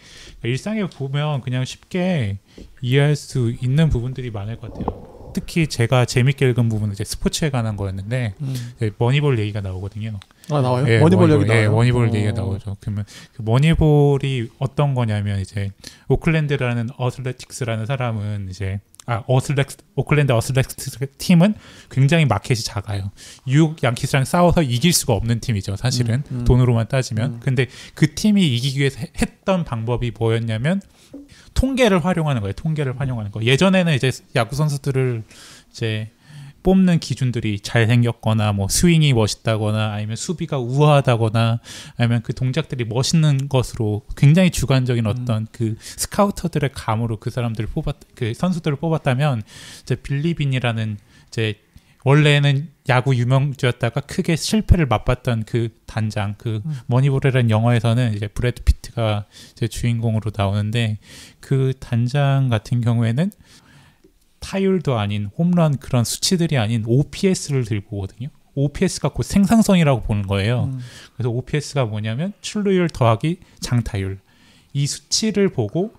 일상에 보면 그냥 쉽게 이해할 수 있는 부분들이 많을 것 같아요. 특히 제가 재밌게 읽은 부분은 이제 스포츠에 관한 거였는데, 머니볼 얘기가 나오거든요. 아, 나와요? 예, 머니볼 얘기 나와요? 예, 머니볼 얘기가 나오죠. 그러면 그 머니볼이 어떤 거냐면, 이제 오클랜드라는 어슬레틱스라는 사람은 이제 오클랜드 어슬렉스 팀은 굉장히 마켓이 작아요. 뉴욕 양키스랑 싸워서 이길 수가 없는 팀이죠, 사실은. 돈으로만 따지면. 근데 그 팀이 이기기 위해서 했던 방법이 뭐였냐면 통계를 활용하는 거예요. 통계를 활용하는 거. 예전에는 이제 야구 선수들을 이제 뽑는 기준들이 잘생겼거나, 뭐 스윙이 멋있다거나, 아니면 수비가 우아하다거나, 아니면 그 동작들이 멋있는 것으로 굉장히 주관적인 어떤 그 스카우터들의 감으로 그 사람들을 그 선수들을 뽑았다면, 이제 빌리빈이라는 이제 원래는 야구 유명주였다가 크게 실패를 맛봤던 그 단장, 그 머니볼이라는 영화에서는 이제 브래드 피트가 이제 주인공으로 나오는데, 그 단장 같은 경우에는 타율도 아닌 홈런 그런 수치들이 아닌 OPS를 들고 오거든요. OPS가 곧 생산성이라고 보는 거예요. 그래서 OPS가 뭐냐면 출루율 더하기 장타율. 이 수치를 보고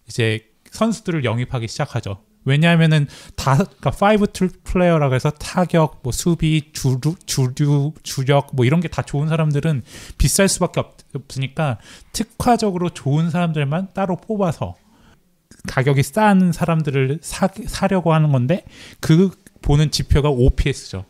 이제 선수들을 영입하기 시작하죠. 왜냐하면은 그러니까 5툴 플레이어라고 해서 타격, 뭐 수비, 주력 뭐 이런 게 다 좋은 사람들은 비쌀 수밖에 없으니까 특화적으로 좋은 사람들만 따로 뽑아서 가격이 싼 사람들을 사려고 하는 건데, 그 보는 지표가 OPS죠.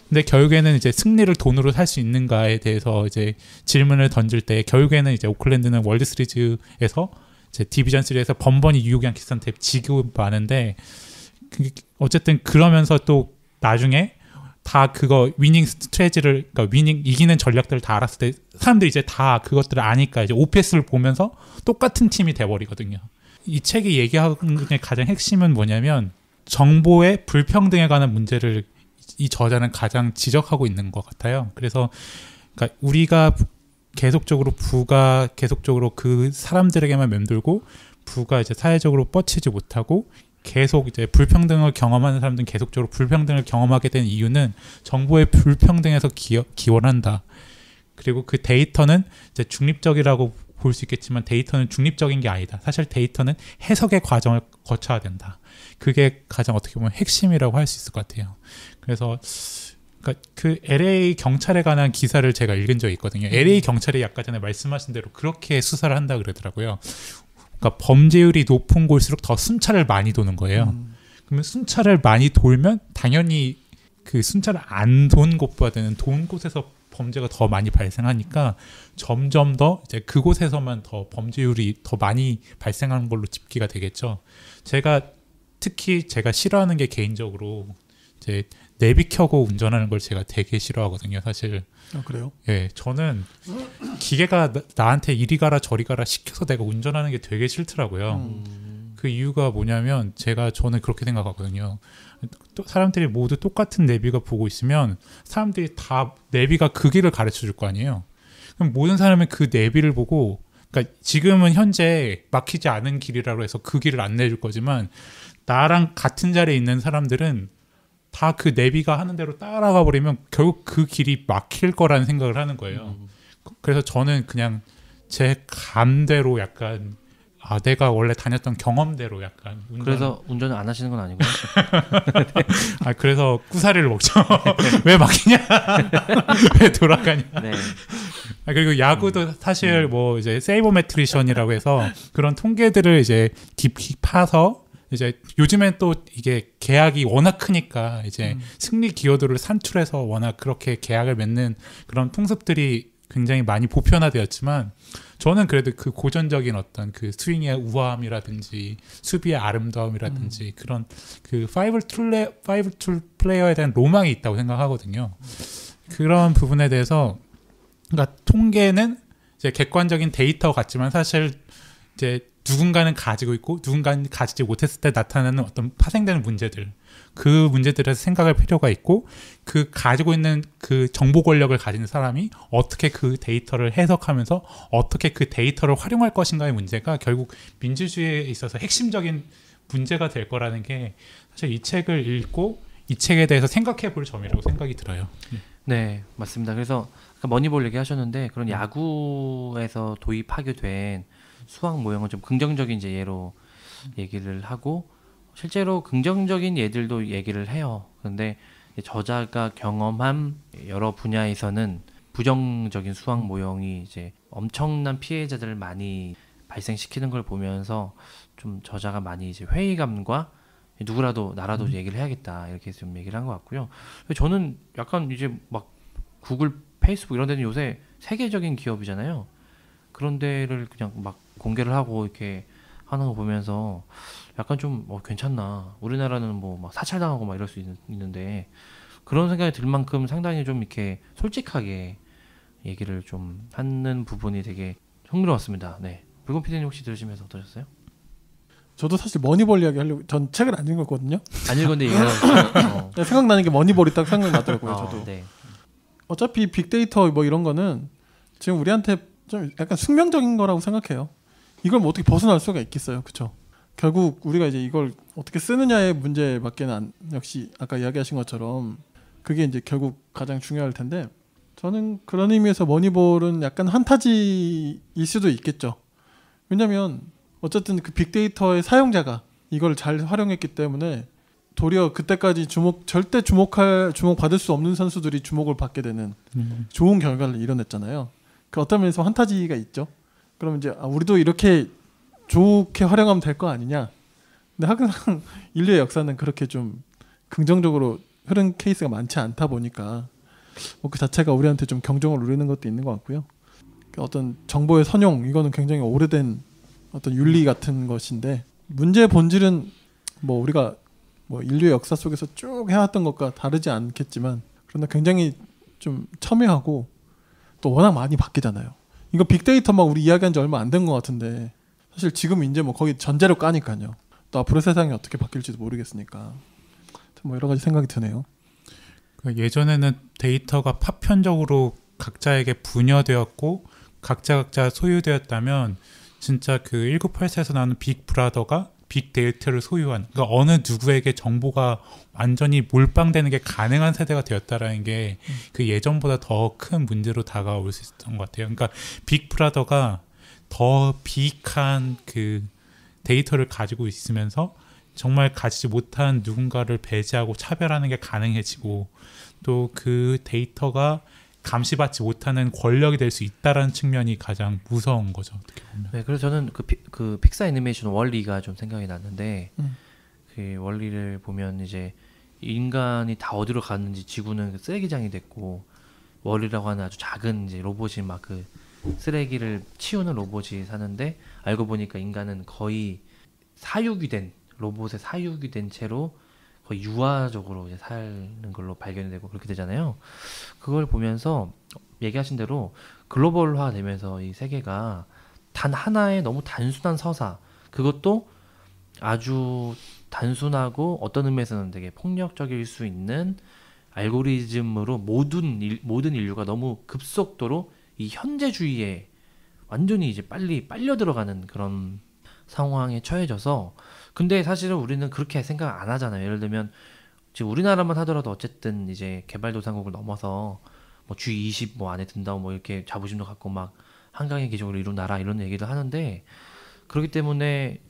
근데 결국에는 이제 승리를 돈으로 살 수 있는가에 대해서 이제 질문을 던질 때, 결국에는 이제 오클랜드는 월드 시리즈에서 이제 디비전 시리즈에서 번번이 뉴욕 양키스한테 지고 마는데, 어쨌든 그러면서 또 나중에 다 그거 위닝 스트레지를, 그러니까 이기는 전략들을 다 알았을 때 사람들이 이제 다 그것들을 아니까 이제 OPS를 보면서 똑같은 팀이 돼버리거든요. 이 책이 얘기하는 가장 핵심은 뭐냐면, 정보의 불평등에 관한 문제를 이 저자는 가장 지적하고 있는 것 같아요. 그래서 그러니까 우리가 계속적으로 그 사람들에게만 맴돌고, 부가 이제 사회적으로 뻗치지 못하고 계속 이제 불평등을 경험하는 사람들은 계속적으로 불평등을 경험하게 된 이유는 정보의 불평등에서 기원한다. 그리고 그 데이터는 이제 중립적이라고 볼 수 있겠지만 데이터는 중립적인 게 아니다. 사실 데이터는 해석의 과정을 거쳐야 된다. 그게 가장 어떻게 보면 핵심이라고 할 수 있을 것 같아요. 그래서 그러니까 그 LA 경찰에 관한 기사를 제가 읽은 적이 있거든요. LA 경찰이 아까 전에 말씀하신 대로 그렇게 수사를 한다 그러더라고요. 그러니까 범죄율이 높은 곳일수록 더 순찰을 많이 도는 거예요. 그러면 순찰을 많이 돌면 당연히 그 순찰을 안 돈 곳보다는 돈 곳에서 범죄가 더 많이 발생하니까 점점 더 이제 그곳에서만 더 범죄율이 더 많이 발생하는 걸로 집계가 되겠죠. 특히 제가 싫어하는 게 개인적으로 이제 내비 켜고 운전하는 걸 제가 되게 싫어하거든요, 사실. 아, 그래요? 예, 저는 기계가 나한테 이리 가라 저리 가라 시켜서 내가 운전하는 게 되게 싫더라고요. 그 이유가 뭐냐면 저는 그렇게 생각하거든요. 또 사람들이 모두 똑같은 내비가 보고 있으면 사람들이 다 내비가 그 길을 가르쳐 줄 거 아니에요. 그럼 모든 사람은 그 내비를 보고, 그러니까 지금은 현재 막히지 않은 길이라고 해서 그 길을 안내해 줄 거지만 나랑 같은 자리에 있는 사람들은 다 그 내비가 하는 대로 따라가 버리면 결국 그 길이 막힐 거라는 생각을 하는 거예요. 그래서 저는 그냥 제 감대로 약간 내가 원래 다녔던 경험대로 약간 그래서 운전을 안 하시는 건 아니고요. 네. 그래서 꾸사리를 먹죠. 왜 막히냐? 왜 돌아가냐? 네. 그리고 야구도 사실 뭐 이제 세이버메트리션이라고 해서 그런 통계들을 이제 깊이 파서 이제 요즘엔 또 이게 계약이 워낙 크니까 이제 승리 기여도를 산출해서 워낙 그렇게 계약을 맺는 그런 통습들이 굉장히 많이 보편화되었지만 저는 그래도 그 고전적인 어떤 그 스윙의 우아함이라든지 수비의 아름다움이라든지 그런 그 파이브 툴 플레이어에 대한 로망이 있다고 생각하거든요. 그런 부분에 대해서 그러니까 통계는 이제 객관적인 데이터 같지만 사실 이제 누군가는 가지고 있고 누군가는 가지지 못했을 때 나타나는 어떤 파생되는 문제들, 그 문제들에서 생각할 필요가 있고 그 가지고 있는 그 정보 권력을 가진 사람이 어떻게 그 데이터를 해석하면서 어떻게 그 데이터를 활용할 것인가의 문제가 결국 민주주의에 있어서 핵심적인 문제가 될 거라는 게 사실 이 책을 읽고 이 책에 대해서 생각해 볼 점이라고 생각이 들어요. 네, 맞습니다. 그래서 아까 머니볼 얘기하셨는데 그런 야구에서 도입하게 된 수학 모형은 좀 긍정적인 이제 예로 얘기를 하고 실제로 긍정적인 예들도 얘기를 해요. 그런데 저자가 경험한 여러 분야에서는 부정적인 수학 모형이 이제 엄청난 피해자들을 많이 발생시키는 걸 보면서 좀 저자가 많이 이제 회의감과 누구라도 나라도 얘기를 해야겠다 이렇게 좀 얘기를 한 것 같고요. 저는 약간 이제 막 구글, 페이스북 이런 데는 요새 세계적인 기업이잖아요. 그런 데를 그냥 막 공개를 하고 이렇게 하는 거 보면서 약간 좀 괜찮나. 우리나라는 뭐 막 사찰당하고 막 이럴 수 있는데 그런 생각이 들 만큼 상당히 좀 이렇게 솔직하게 얘기를 좀 하는 부분이 되게 흥미로웠습니다. 네. 붉은 PD님 혹시 들으시면서 어떠셨어요? 저도 사실 머니볼 이야기 하려고 전 책을 안 읽었거든요. 안 읽었는데 얘기하고 생각나는 게 머니볼이 딱 생각나더라고요. 저도. 네. 어차피 빅데이터 뭐 이런 거는 지금 우리한테 좀 약간 숙명적인 거라고 생각해요. 이걸 뭐 어떻게 벗어날 수가 있겠어요, 그렇죠? 결국 우리가 이제 이걸 어떻게 쓰느냐의 문제밖에는 역시 아까 이야기하신 것처럼 그게 이제 결국 가장 중요할 텐데 저는 그런 의미에서 머니볼은 약간 환타지일 수도 있겠죠. 왜냐하면 어쨌든 그 빅데이터의 사용자가 이걸 잘 활용했기 때문에 도리어 그때까지 절대 주목받을 수 없는 선수들이 주목을 받게 되는 좋은 결과를 이뤄냈잖아요. 그 어떤 면에서 환타지가 있죠. 그럼 이제 우리도 이렇게 좋게 활용하면 될 거 아니냐. 근데 항상 인류의 역사는 그렇게 좀 긍정적으로 흐른 케이스가 많지 않다 보니까 뭐 그 자체가 우리한테 좀 경종을 울리는 것도 있는 것 같고요. 어떤 정보의 선용 이거는 굉장히 오래된 어떤 윤리 같은 것인데 문제의 본질은 뭐 우리가 뭐 인류의 역사 속에서 쭉 해왔던 것과 다르지 않겠지만 그러나 굉장히 좀 첨예하고 또 워낙 많이 바뀌잖아요. 이거 빅데이터 막 우리 이야기한 지 얼마 안 된 것 같은데 사실 지금 이제 뭐 거의 전제로 까니까요. 또 앞으로 세상이 어떻게 바뀔지도 모르겠으니까 뭐 여러 가지 생각이 드네요. 예전에는 데이터가 파편적으로 각자에게 분여되었고 각자 소유되었다면 진짜 그 1984에서 나오는 빅브라더가 빅데이터를 소유한, 그러니까 어느 누구에게 정보가 완전히 몰빵되는 게 가능한 세대가 되었다라는 게 그 예전보다 더 큰 문제로 다가올 수 있었던 것 같아요. 그러니까 빅브라더가 더 비익한 그 데이터를 가지고 있으면서 정말 가지지 못한 누군가를 배제하고 차별하는 게 가능해지고, 또 그 데이터가 감시받지 못하는 권력이 될 수 있다라는 측면이 가장 무서운 거죠, 어떻게 보면. 네, 그래서 저는 그 픽사 애니메이션 월리가 좀 생각이 났는데, 그 월리를 보면 이제 인간이 다 어디로 갔는지 지구는 쓰레기장이 됐고, 월리라고 하는 아주 작은 이제 로봇이 막 그 쓰레기를 치우는 로봇이 사는데, 알고 보니까 인간은 거의 로봇의 사육이 된 채로 거의 유아적으로 이제 사는 걸로 발견이 되고 그렇게 되잖아요. 그걸 보면서 얘기하신 대로 글로벌화 되면서 이 세계가 단 하나의 너무 단순한 서사, 그것도 아주 단순하고 어떤 의미에서는 되게 폭력적일 수 있는 알고리즘으로 모든 인류가 너무 급속도로 이 현재주의에 완전히 이제 빨리 빨려 들어가는 그런 상황에 처해져서, 근데 사실은 우리는 그렇게 생각 안 하잖아요. 예를 들면 지금 우리나라만 하더라도 어쨌든 이제 개발도상국을 넘어서 뭐 G20 뭐 안에 든다고 뭐 이렇게 자부심도 갖고 막 한강의 기적을 이룬 나라 이런 얘기도 하는데, 그렇기 때문에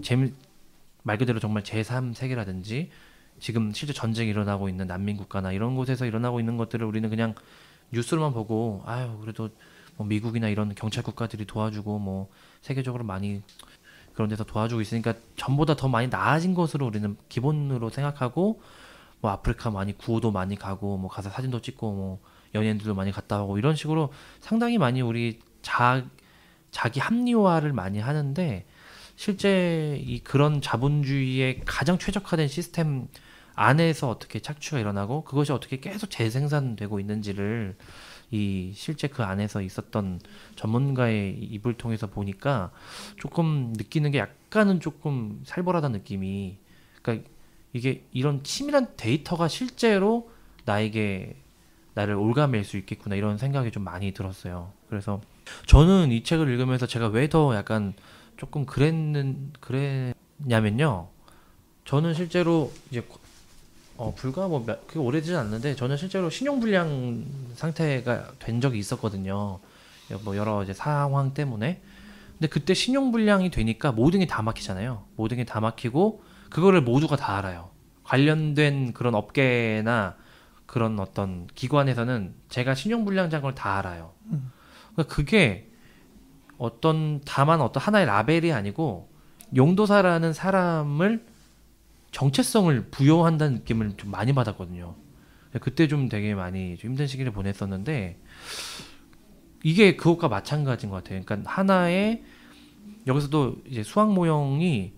말 그대로 정말 제3세계라든지 지금 실제 전쟁이 일어나고 있는 난민국가나 이런 곳에서 일어나고 있는 것들을 우리는 그냥 뉴스로만 보고, 아유 그래도 뭐 미국이나 이런 경찰 국가들이 도와주고 뭐 세계적으로 많이 그런 데서 도와주고 있으니까 전보다 더 많이 나아진 것으로 우리는 기본으로 생각하고, 뭐 아프리카 많이 구호도 많이 가고 뭐 가서 사진도 찍고 뭐 연예인들도 많이 갔다 오고 이런 식으로 상당히 많이 우리 자기 합리화를 많이 하는데, 실제 그런 자본주의의 가장 최적화된 시스템 안에서 어떻게 착취가 일어나고 그것이 어떻게 계속 재생산되고 있는지를 실제 그 안에서 있었던 전문가의 입을 통해서 보니까 조금 느끼는 게 약간은 조금 살벌하다는 느낌이, 그러니까 이게 이런 치밀한 데이터가 실제로 나를 올가맬 수 있겠구나 이런 생각이 좀 많이 들었어요. 그래서 저는 이 책을 읽으면서 제가 왜 더 약간 조금 그랬냐면요, 저는 실제로 이제 불과 그게 오래되지 않는데 저는 실제로 신용불량 상태가 된 적이 있었거든요. 뭐 여러 이제 상황 때문에. 근데 그때 신용불량이 되니까 모든 게 다 막히잖아요. 모든 게 다 막히고 그거를 모두가 다 알아요. 관련된 그런 업계나 그런 어떤 기관에서는 제가 신용불량자인 걸 다 알아요. 그러니까 그게 다만 어떤 하나의 라벨이 아니고 용도사라는 사람을 정체성을 부여한다는 느낌을 좀 많이 받았거든요. 그때 좀 되게 많이 좀 힘든 시기를 보냈었는데, 이게 그것과 마찬가지인 것 같아요. 그러니까 하나의 여기서도 이제 수학 모형이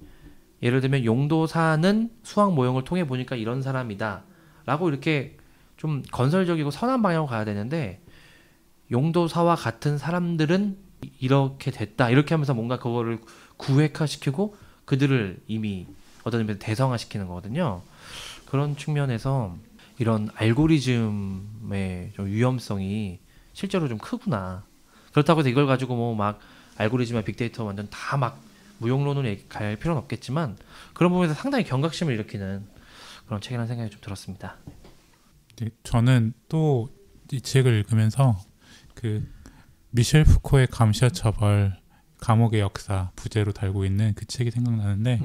예를 들면 용도사는 수학 모형을 통해 보니까 이런 사람이다 라고 이렇게 좀 건설적이고 선한 방향으로 가야 되는데, 용도사와 같은 사람들은 이렇게 됐다 이렇게 하면서 뭔가 그거를 구획화시키고 그들을 이미 어떤 의미에서 대성화시키는 거거든요. 그런 측면에서 이런 알고리즘의 좀 위험성이 실제로 좀 크구나. 그렇다고 해서 이걸 가지고 뭐 막 알고리즘이나 빅데이터 완전 다 막 무용론으로 갈 필요는 없겠지만, 그런 부분에서 상당히 경각심을 일으키는 그런 책이라는 생각이 좀 들었습니다. 네, 저는 또 이 책을 읽으면서 그 미셸 푸코의 감시와 처벌, 감옥의 역사 부제로 달고 있는 그 책이 생각나는데,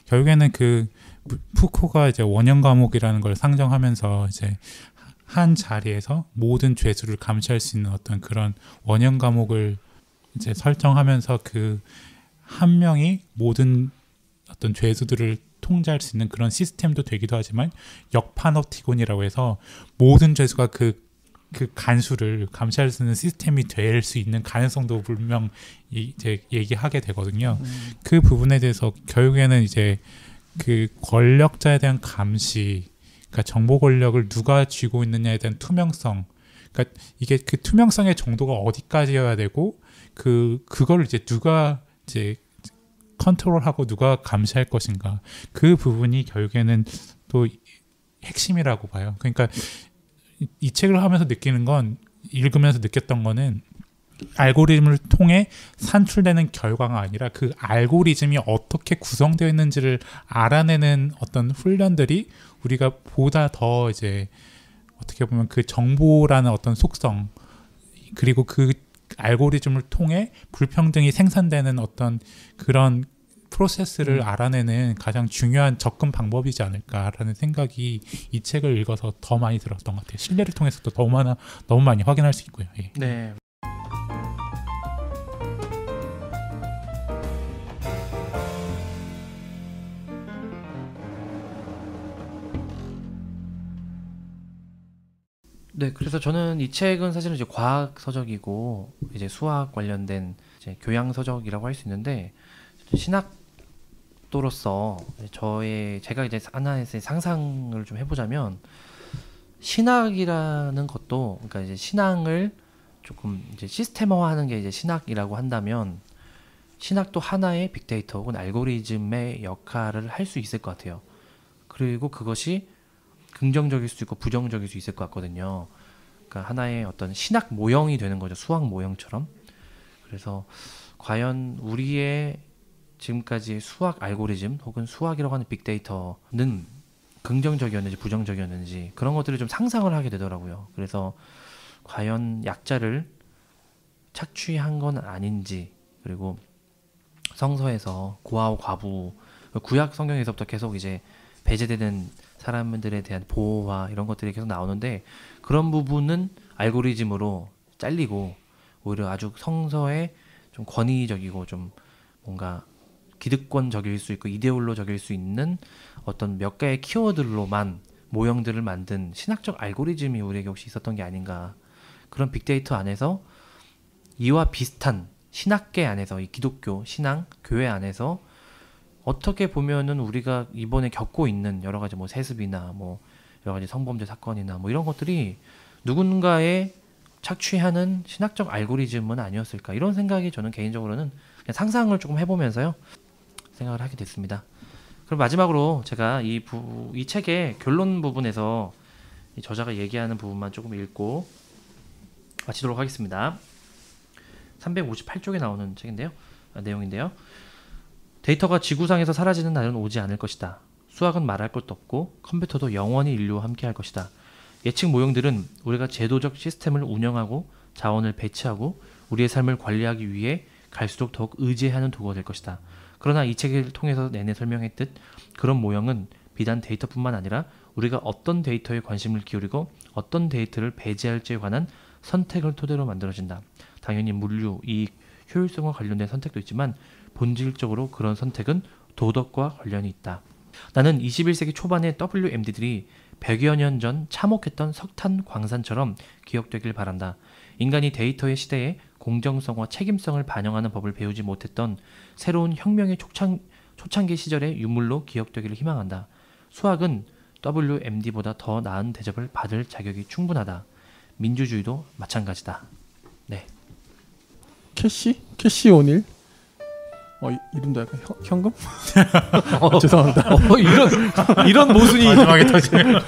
결국에는 그 푸코가 이제 원형 감옥이라는 걸 상정하면서 이제 한 자리에서 모든 죄수를 감시할 수 있는 어떤 그런 원형 감옥을 이제 설정하면서 그 한 명이 모든 어떤 죄수들을 통제할 수 있는 그런 시스템도 되기도 하지만, 역파노티곤이라고 해서 모든 죄수가 그 간수를 감시할 수 있는 시스템이 될 수 있는 가능성도 분명 이제 얘기하게 되거든요. 그 부분에 대해서 결국에는 이제 그 권력자에 대한 감시, 그러니까 정보 권력을 누가 쥐고 있느냐에 대한 투명성, 그러니까 이게 그 투명성의 정도가 어디까지여야 되고 그걸 이제 누가 이제 컨트롤하고 누가 감시할 것인가, 그 부분이 결국에는 또 핵심이라고 봐요. 그러니까 이 책을 하면서 읽으면서 느꼈던 거는, 알고리즘을 통해 산출되는 결과가 아니라 그 알고리즘이 어떻게 구성되어 있는지를 알아내는 어떤 훈련들이 우리가 보다 더 이제 어떻게 보면 그 정보라는 어떤 속성 그리고 그 알고리즘을 통해 불평등이 생산되는 어떤 그런 프로세스를 알아내는 가장 중요한 접근 방법이지 않을까라는 생각이 이 책을 읽어서 더 많이 들었던 것 같아요. 신뢰를 통해서도 너무 많이 확인할 수 있고요. 예. 네. 네, 그래서 저는 이 책은 사실은 이제 과학 서적이고 이제 수학 관련된 이제 교양 서적이라고 할 수 있는데 신학도로서 제가 이제 하나의 상상을 좀 해보자면 신학이라는 것도 그러니까 이제 신앙을 조금 이제 시스템화하는 게 이제 신학이라고 한다면 신학도 하나의 빅데이터 혹은 알고리즘의 역할을 할 수 있을 것 같아요. 그리고 그것이 긍정적일 수 있고 부정적일 수 있을 것 같거든요. 그러니까 하나의 어떤 신학 모형이 되는 거죠. 수학 모형처럼. 그래서 과연 우리의 지금까지 수학 알고리즘 혹은 수학이라고 하는 빅데이터는 긍정적이었는지 부정적이었는지 그런 것들을 좀 상상을 하게 되더라고요. 그래서 과연 약자를 착취한 건 아닌지 그리고 성서에서 고아와 과부 구약 성경에서부터 계속 이제 배제되는 사람들에 대한 보호와 이런 것들이 계속 나오는데 그런 부분은 알고리즘으로 잘리고 오히려 아주 성서에 좀 권위적이고 좀 뭔가 기득권적일 수 있고 이데올로적일 수 있는 어떤 몇 개의 키워드로만 모형들을 만든 신학적 알고리즘이 우리에게 혹시 있었던 게 아닌가. 그런 빅데이터 안에서 이와 비슷한 신학계 안에서 이 기독교, 신앙, 교회 안에서 어떻게 보면은 우리가 이번에 겪고 있는 여러 가지 뭐 세습이나 뭐 여러 가지 성범죄 사건이나 뭐 이런 것들이 누군가의 착취하는 신학적 알고리즘은 아니었을까 이런 생각이 저는 개인적으로는 그냥 상상을 조금 해보면서요 생각을 하게 됐습니다. 그럼 마지막으로 제가 이 책의 결론 부분에서 이 저자가 얘기하는 부분만 조금 읽고 마치도록 하겠습니다. 358쪽에 나오는 책인데요. 내용인데요. 데이터가 지구상에서 사라지는 날은 오지 않을 것이다. 수학은 말할 것도 없고 컴퓨터도 영원히 인류와 함께할 것이다. 예측 모형들은 우리가 제도적 시스템을 운영하고 자원을 배치하고 우리의 삶을 관리하기 위해 갈수록 더욱 의지하는 도구가 될 것이다. 그러나 이 책을 통해서 내내 설명했듯 그런 모형은 비단 데이터뿐만 아니라 우리가 어떤 데이터에 관심을 기울이고 어떤 데이터를 배제할지에 관한 선택을 토대로 만들어진다. 당연히 물류, 이익, 효율성과 관련된 선택도 있지만 본질적으로 그런 선택은 도덕과 관련이 있다. 나는 21세기 초반의 WMD들이 100여 년 전 참혹했던 석탄 광산처럼 기억되길 바란다. 인간이 데이터의 시대에 공정성과 책임성을 반영하는 법을 배우지 못했던 새로운 혁명의 초창기 시절의 유물로 기억되기를 희망한다. 수학은 WMD보다 더 나은 대접을 받을 자격이 충분하다. 민주주의도 마찬가지다. 네. 캐시 오닐. 이름도 약간 현금? 죄송합니다. 이런 모순이 마지막에 터지네요.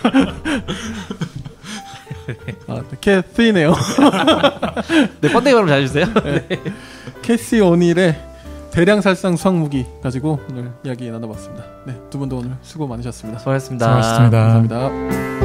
캐시네요. 네, 번데기 발음 잘 해주세요. 네. 캐시 오닐의 대량살상 수학무기 가지고 오늘 이야기 나눠봤습니다. 네, 두 분도 오늘 수고 많으셨습니다. 수고하셨습니다. 수고하셨습니다. 감사합니다.